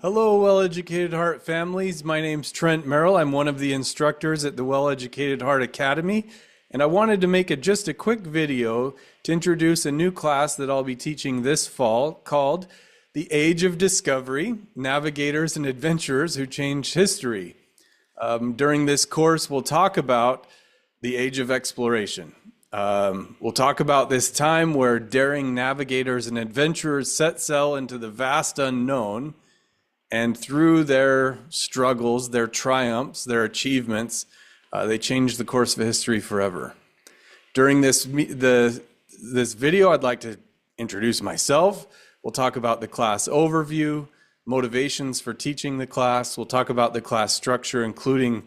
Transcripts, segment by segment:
Hello, Well-Educated Heart families. My name's Trent Merrill. I'm one of the instructors at the Well-Educated Heart Academy, and I wanted to make just a quick video to introduce a new class that I'll be teaching this fall called The Age of Discovery, Navigators and Adventurers Who Changed History. During this course, we'll talk about the Age of Exploration. We'll talk about this time where daring navigators and adventurers set sail into the vast unknown, and through their struggles, their triumphs, their achievements, they changed the course of history forever. During this video, I'd like to introduce myself. We'll talk about the class overview, motivations for teaching the class. We'll talk about the class structure, including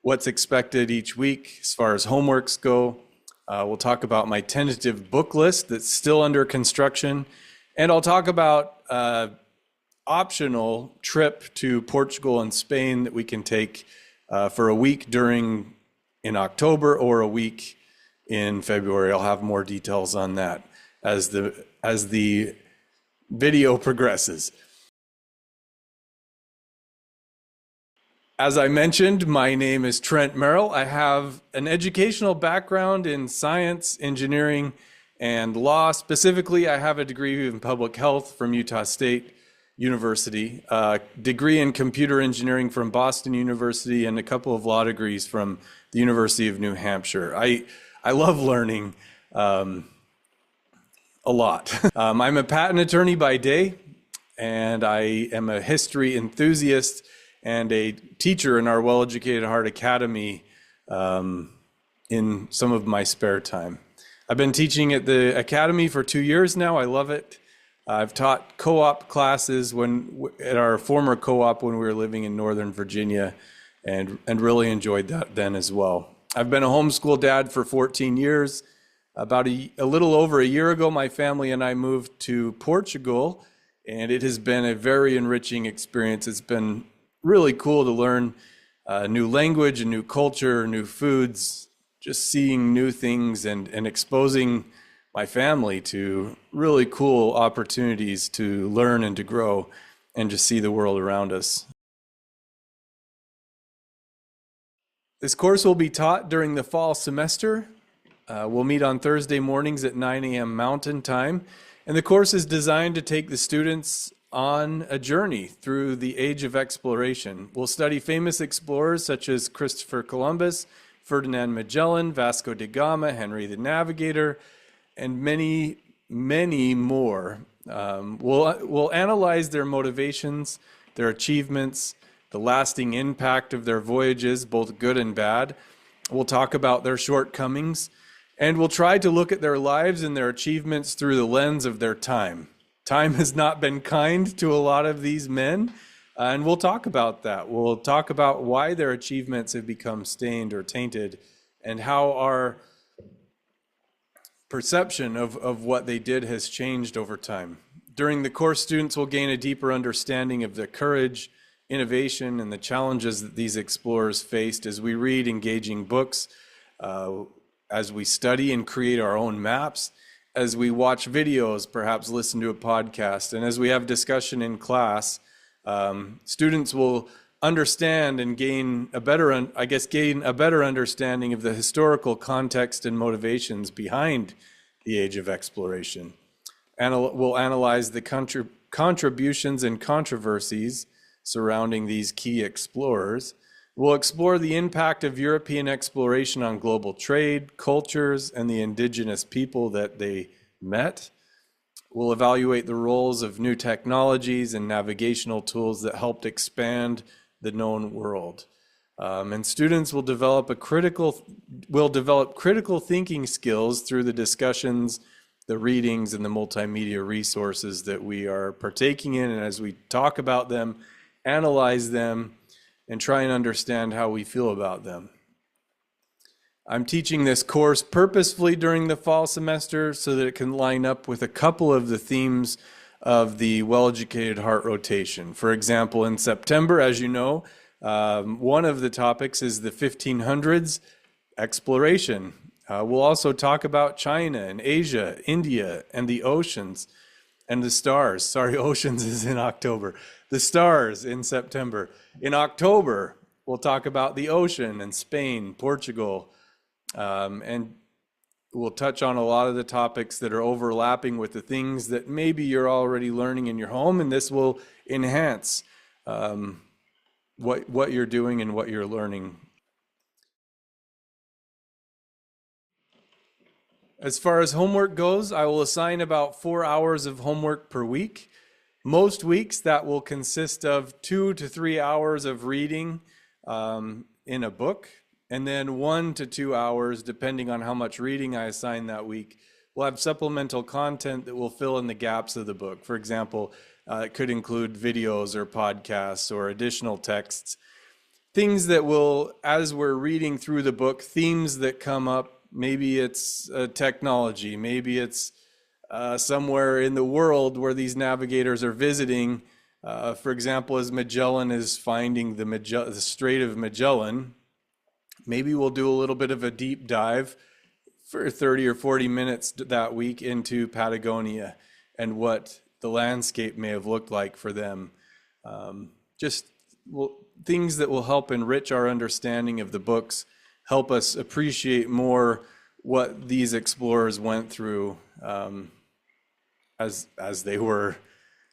what's expected each week as far as homeworks go. We'll talk about my tentative book list that's still under construction. And I'll talk about optional trip to Portugal and Spain that we can take for a week in October or a week in February. I'll have more details on that as the video progresses. As I mentioned, my name is Trent Merrill. I have an educational background in science, engineering, and law. Specifically, I have a degree in public health from Utah State University, a degree in computer engineering from Boston University, and a couple of law degrees from the University of New Hampshire. I love learning a lot. I'm a patent attorney by day, and I am a history enthusiast and a teacher in our Well-Educated Heart Academy in some of my spare time. I've been teaching at the Academy for 2 years now. I love it. I've taught co-op classes at our former co-op when we were living in Northern Virginia, and really enjoyed that then as well. I've been a homeschool dad for 14 years. About a little over a year ago, my family and I moved to Portugal, and it has been a very enriching experience. It's been really cool to learn a new language, a new culture, new foods, just seeing new things and exposing my family to really cool opportunities to learn and to grow and just see the world around us. This course will be taught during the fall semester. We'll meet on Thursday mornings at 9 a.m. Mountain Time, and the course is designed to take the students on a journey through the age of exploration. We'll study famous explorers such as Christopher Columbus, Ferdinand Magellan, Vasco da Gama, Henry the Navigator, and many, many more. We'll analyze their motivations, their achievements, the lasting impact of their voyages, both good and bad. We'll talk about their shortcomings, and we'll try to look at their lives and their achievements through the lens of their time. Time has not been kind to a lot of these men, and we'll talk about that. We'll talk about why their achievements have become stained or tainted, and how our perception of what they did has changed over time. During the course, students will gain a deeper understanding of the courage, innovation, and the challenges that these explorers faced as we read engaging books, as we study and create our own maps, as we watch videos, perhaps listen to a podcast, and as we have discussion in class. Students will understand and gain a better understanding of the historical context and motivations behind the age of exploration. We'll analyze the contributions and controversies surrounding these key explorers. We'll explore the impact of European exploration on global trade, cultures, and the indigenous people that they met. We'll evaluate the roles of new technologies and navigational tools that helped expand the known world. And students will develop critical thinking skills through the discussions, the readings, and the multimedia resources that we are partaking in. And as we talk about them, analyze them, and try and understand how we feel about them. I'm teaching this course purposefully during the fall semester so that it can line up with a couple of the themes of the Well-Educated Heart rotation. For example, in September, as you know, one of the topics is the 1500s exploration. We'll also talk about China and Asia, India, and the oceans. And the stars, sorry, oceans is in October. The stars in September. In October, we'll talk about the ocean and Spain, Portugal, and we'll touch on a lot of the topics that are overlapping with the things that maybe you're already learning in your home, and this will enhance what you're doing and what you're learning. As far as homework goes, I will assign about 4 hours of homework per week. Most weeks that will consist of 2 to 3 hours of reading in a book, and then 1 to 2 hours, depending on how much reading I assign that week. We'll have supplemental content that will fill in the gaps of the book. For example, it could include videos or podcasts or additional texts. Things that will, as we're reading through the book, themes that come up. Maybe it's technology, maybe it's somewhere in the world where these navigators are visiting. For example, as Magellan is finding the Strait of Magellan, maybe we'll do a little bit of a deep dive for 30 or 40 minutes that week into Patagonia and what the landscape may have looked like for them. Things that will help enrich our understanding of the books, help us appreciate more what these explorers went through as they were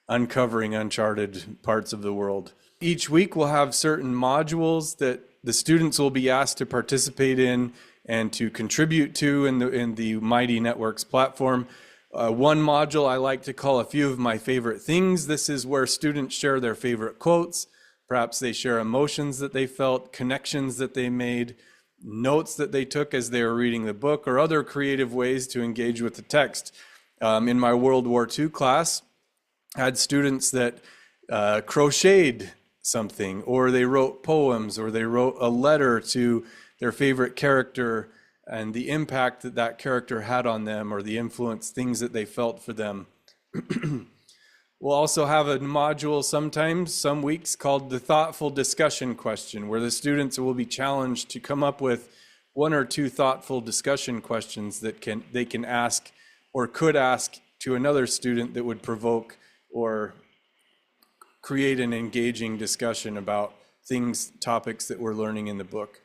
uncovering uncharted parts of the world. Each week we'll have certain modules that the students will be asked to participate in and to contribute to in the Mighty Networks platform. One module I like to call a few of my favorite things. This is where students share their favorite quotes. Perhaps they share emotions that they felt, connections that they made, notes that they took as they were reading the book, or other creative ways to engage with the text. In my World War II class, I had students that crocheted something, or they wrote poems, or they wrote a letter to their favorite character and the impact that that character had on them, or the influence, things that they felt for them. We'll also have a module sometimes, some weeks, called the thoughtful discussion question, where the students will be challenged to come up with 1 or 2 thoughtful discussion questions that they can ask or could ask to another student that would provoke or create an engaging discussion about topics that we're learning in the book.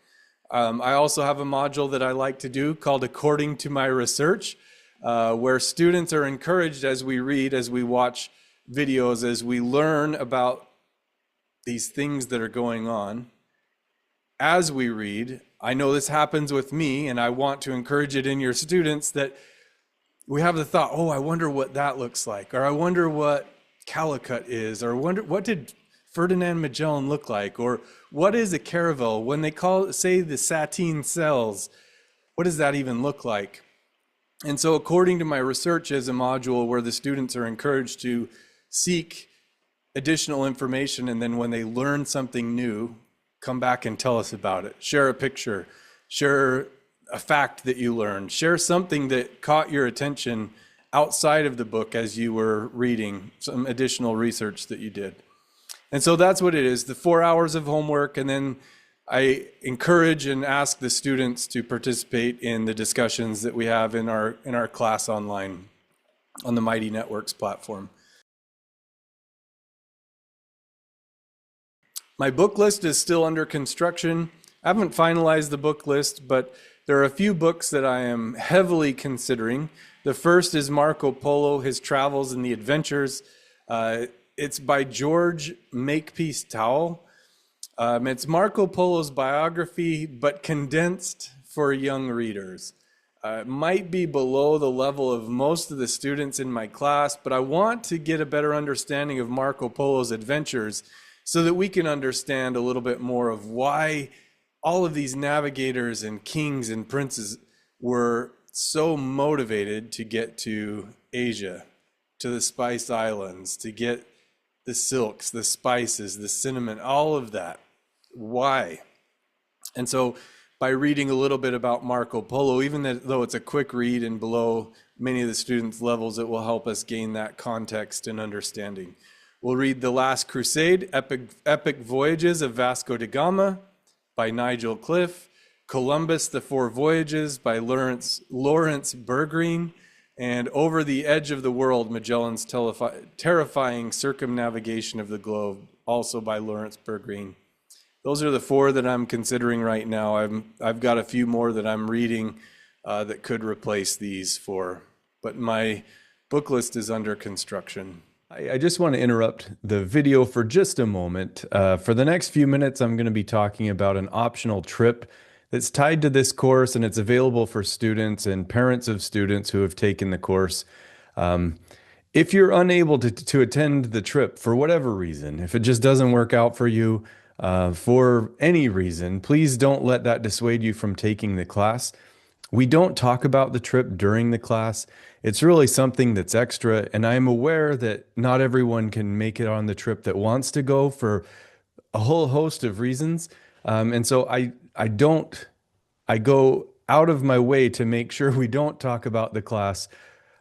I also have a module that I like to do called According to My Research, where students are encouraged as we read, as we watch videos, as we learn about these things that are going on. As we read, I know this happens with me, and I want to encourage it in your students, that we have the thought, oh, I wonder what that looks like, or I wonder what Calicut is, or wonder what did Ferdinand Magellan look like, or what is a caravel? When they say the Satine cells, what does that even look like? And so According to My Research is a module where the students are encouraged to seek additional information, and then when they learn something new, come back and tell us about it. Share a picture, share a fact that you learned, share something that caught your attention outside of the book as you were reading, some additional research that you did. And so that's what it is, the 4 hours of homework, and then I encourage and ask the students to participate in the discussions that we have in our class online on the Mighty Networks platform. My book list is still under construction. I haven't finalized the book list, but there are a few books that I am heavily considering. The first is Marco Polo, His Travels and the Adventures. It's by George Makepeace Towell. It's Marco Polo's biography, but condensed for young readers. It might be below the level of most of the students in my class, but I want to get a better understanding of Marco Polo's adventures so that we can understand a little bit more of why all of these navigators and kings and princes were so motivated to get to Asia, to the Spice Islands, to get the silks, the spices, the cinnamon, all of that. Why? And so by reading a little bit about Marco Polo, even though it's a quick read and below many of the students' levels, it will help us gain that context and understanding. We'll read The Last Crusade, Epic Voyages of Vasco da Gama by Nigel Cliff, Columbus, The Four Voyages by Lawrence Bergreen, and Over the Edge of the World, Magellan's terrifying circumnavigation of the globe, also by Lawrence Bergreen. Those are the four that I'm considering right now. I've got a few more that I'm reading that could replace these four, but my book list is under construction. I just want to interrupt the video for just a moment. For the next few minutes, I'm going to be talking about an optional trip that's tied to this course, and it's available for students and parents of students who have taken the course. If you're unable to attend the trip for whatever reason, if it just doesn't work out for you for any reason, please don't let that dissuade you from taking the class. We don't talk about the trip during the class. It's really something that's extra, and I'm aware that not everyone can make it on the trip that wants to go for a whole host of reasons. And so I go out of my way to make sure we don't talk about the class,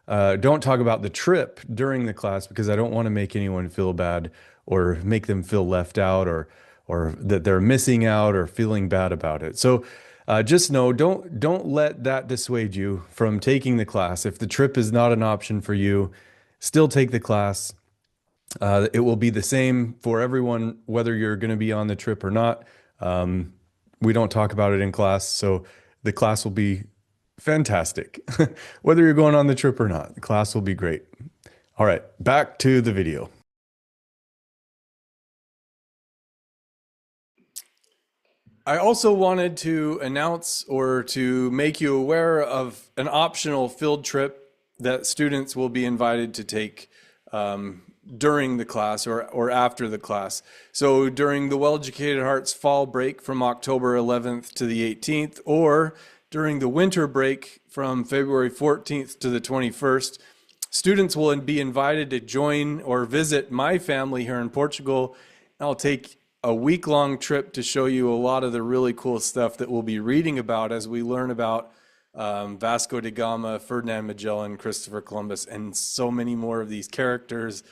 don't talk about the trip during the class, because I don't want to make anyone feel bad or make them feel left out or that they're missing out or feeling bad about it. So just know, don't let that dissuade you from taking the class. If the trip is not an option for you, still take the class. It will be the same for everyone, whether you're going to be on the trip or not. We don't talk about it in class, so the class will be fantastic. Whether you're going on the trip or not, the class will be great. All right, back to the video. I also wanted to announce or to make you aware of an optional field trip that students will be invited to take during the class or after the class. So during the Well-Educated Hearts fall break from October 11th to the 18th, or during the winter break from February 14th to the 21st, students will be invited to join or visit my family here in Portugal. I'll take a week-long trip to show you a lot of the really cool stuff that we'll be reading about as we learn about Vasco da Gama, Ferdinand Magellan, Christopher Columbus, and so many more of these characters.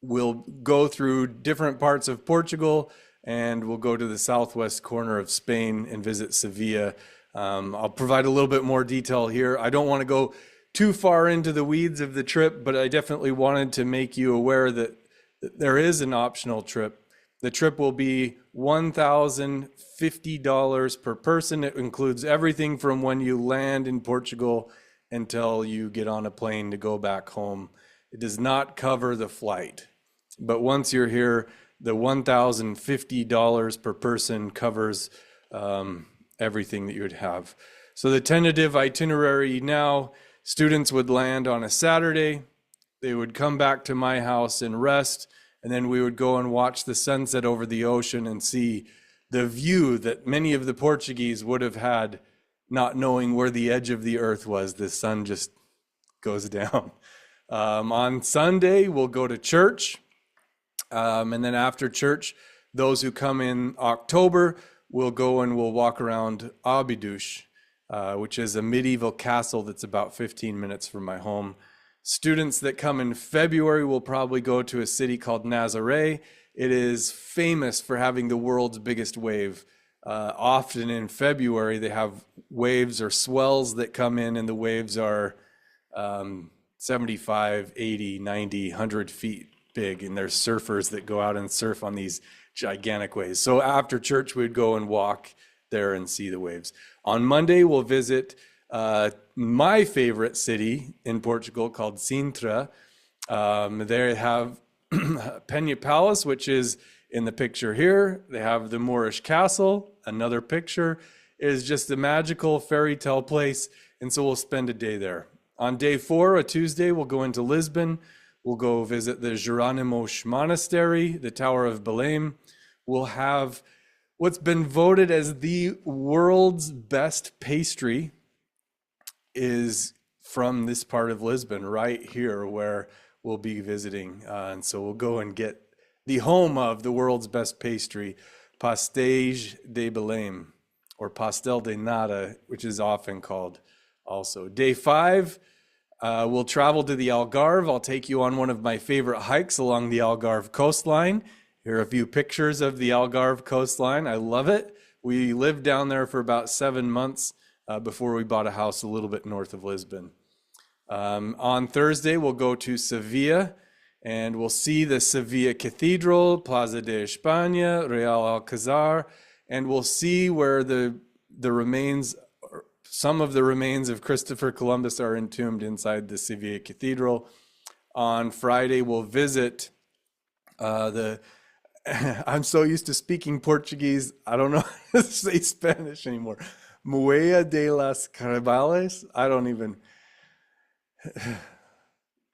We'll go through different parts of Portugal, and we'll go to the southwest corner of Spain and visit Sevilla. I'll provide a little bit more detail here. I don't want to go too far into the weeds of the trip, but I definitely wanted to make you aware that there is an optional trip. The trip will be $1,050 per person. It includes everything from when you land in Portugal until you get on a plane to go back home. It does not cover the flight, but once you're here, the $1,050 per person covers everything that you would have. So the tentative itinerary now, students would land on a Saturday. They would come back to my house and rest, and then we would go and watch the sunset over the ocean and see the view that many of the Portuguese would have had, not knowing where the edge of the earth was. The sun just goes down. On Sunday, we'll go to church. And then after church, those who come in October will go and we'll walk around Abidos, which is a medieval castle that's about 15 minutes from my home. Students that come in February will probably go to a city called Nazaré. It is famous for having the world's biggest wave. Often in February, they have waves or swells that come in, and the waves are 75, 80, 90, 100 feet big, and there's surfers that go out and surf on these gigantic waves. So after church, we'd go and walk there and see the waves. On Monday, we'll visit my favorite city in Portugal called Sintra. They have Peña Palace, which is in the picture here. They have the Moorish Castle, another picture. It is just a magical fairy tale place, and so we'll spend a day there. On day 4, a Tuesday, we'll go into Lisbon. We'll go visit the Jerónimos Monastery, the Tower of Belém. We'll have what's been voted as the world's best pastry is from this part of Lisbon, right here where we'll be visiting. And so we'll go and get the home of the world's best pastry, Pastéis de Belém, or Pastel de Nata, which is often called also. Day 5, we'll travel to the Algarve. I'll take you on one of my favorite hikes along the Algarve coastline. Here are a few pictures of the Algarve coastline. I love it. We lived down there for about 7 months before we bought a house a little bit north of Lisbon. On Thursday, we'll go to Sevilla and we'll see the Sevilla Cathedral, Plaza de España, Real Alcazar, and we'll see where the remains, some of the remains of Christopher Columbus are entombed inside the Sevilla Cathedral. On Friday, we'll visit I'm so used to speaking Portuguese, I don't know how to say Spanish anymore. Muella de las Carabales? I don't even.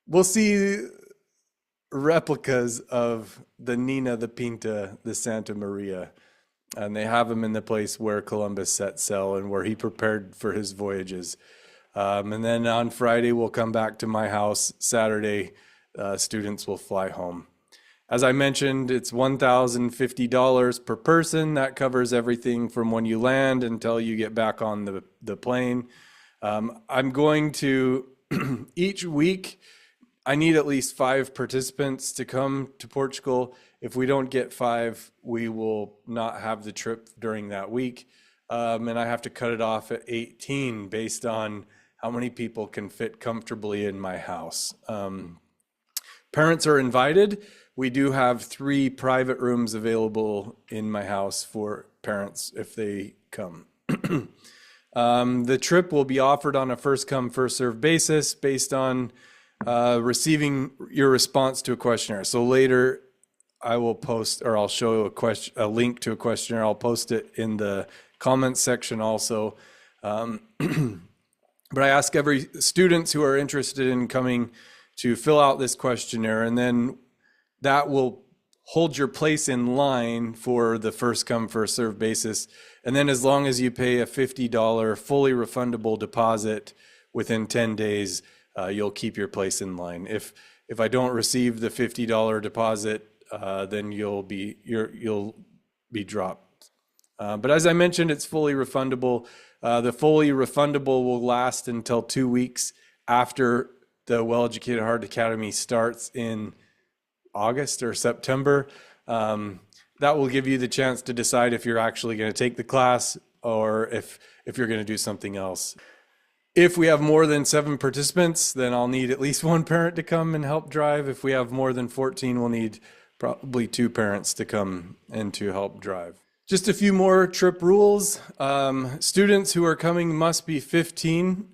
We'll see replicas of the Nina, the Pinta, the Santa Maria. And they have them in the place where Columbus set sail and where he prepared for his voyages. And then on Friday, we'll come back to my house. Saturday, students will fly home. As I mentioned, it's $1,050 per person. That covers everything from when you land until you get back on the plane. I'm going to, each week, I need at least 5 participants to come to Portugal. If we don't get 5, we will not have the trip during that week. And I have to cut it off at 18 based on how many people can fit comfortably in my house. Parents are invited. We do have 3 private rooms available in my house for parents if they come. The trip will be offered on a first come, first served basis based on receiving your response to a questionnaire. So later I will post, or I'll show a link to a questionnaire. I'll post it in the comments section also. But I ask every students who are interested in coming to fill out this questionnaire, and then that will hold your place in line for the first come, first served basis. And then as long as you pay a $50 fully refundable deposit within 10 days, you'll keep your place in line. If I don't receive the $50 deposit, then you'll be dropped. But as I mentioned, it's fully refundable. The fully refundable will last until 2 weeks after the Well-Educated Heart Academy starts in August or September. That will give you the chance to decide if you're actually going to take the class or if you're going to do something else. If we have more than 7 participants, then I'll need at least 1 parent to come and help drive. If we have more than 14, we'll need probably 2 parents to come and to help drive. Just a few more trip rules. Students who are coming must be 15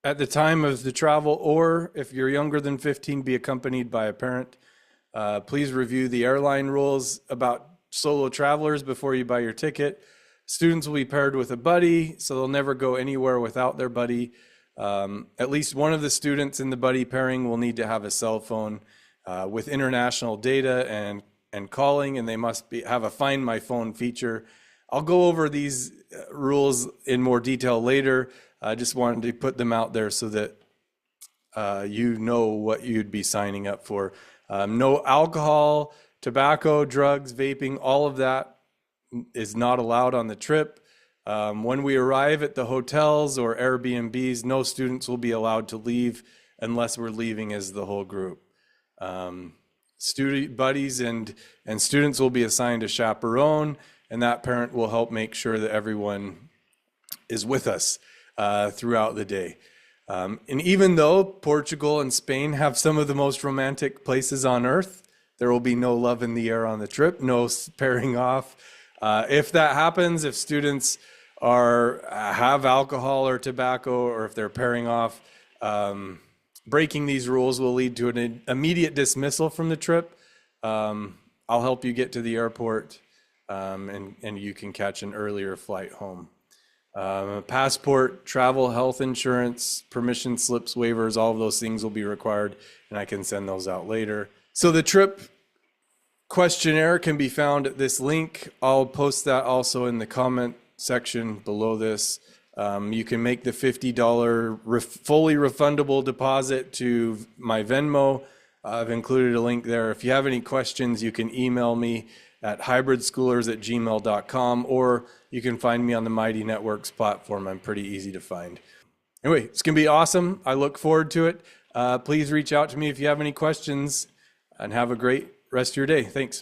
at the time of the travel, or if you're younger than 15, be accompanied by a parent. Please review the airline rules about solo travelers before you buy your ticket. Students will be paired with a buddy, so they'll never go anywhere without their buddy. At least one of the students in the buddy pairing will need to have a cell phone with international data and calling, and they must have a Find My Phone feature. I'll go over these rules in more detail later. I just wanted to put them out there so that you know what you'd be signing up for. No alcohol, tobacco, drugs, vaping, all of that is not allowed on the trip. When we arrive at the hotels or Airbnbs, no students will be allowed to leave unless we're leaving as the whole group. Student buddies and students will be assigned a chaperone, and that parent will help make sure that everyone is with us throughout the day. And even though Portugal and Spain have some of the most romantic places on earth, there will be no love in the air on the trip, no pairing off. If that happens, if students have alcohol or tobacco, or if they're pairing off, breaking these rules will lead to an immediate dismissal from the trip. I'll help you get to the airport, and you can catch an earlier flight home. Passport, travel, health insurance, permission slips, waivers, all of those things will be required, and I can send those out later. So the trip questionnaire can be found at this link. I'll post that also in the comment section below this. You can make the $50 fully refundable deposit to my Venmo. I've included a link there. If you have any questions, you can email me at hybridschoolers@gmail.com, or you can find me on the Mighty Networks platform. I'm pretty easy to find. Anyway, it's going to be awesome. I look forward to it. Please reach out to me if you have any questions, and have a great rest of your day. Thanks.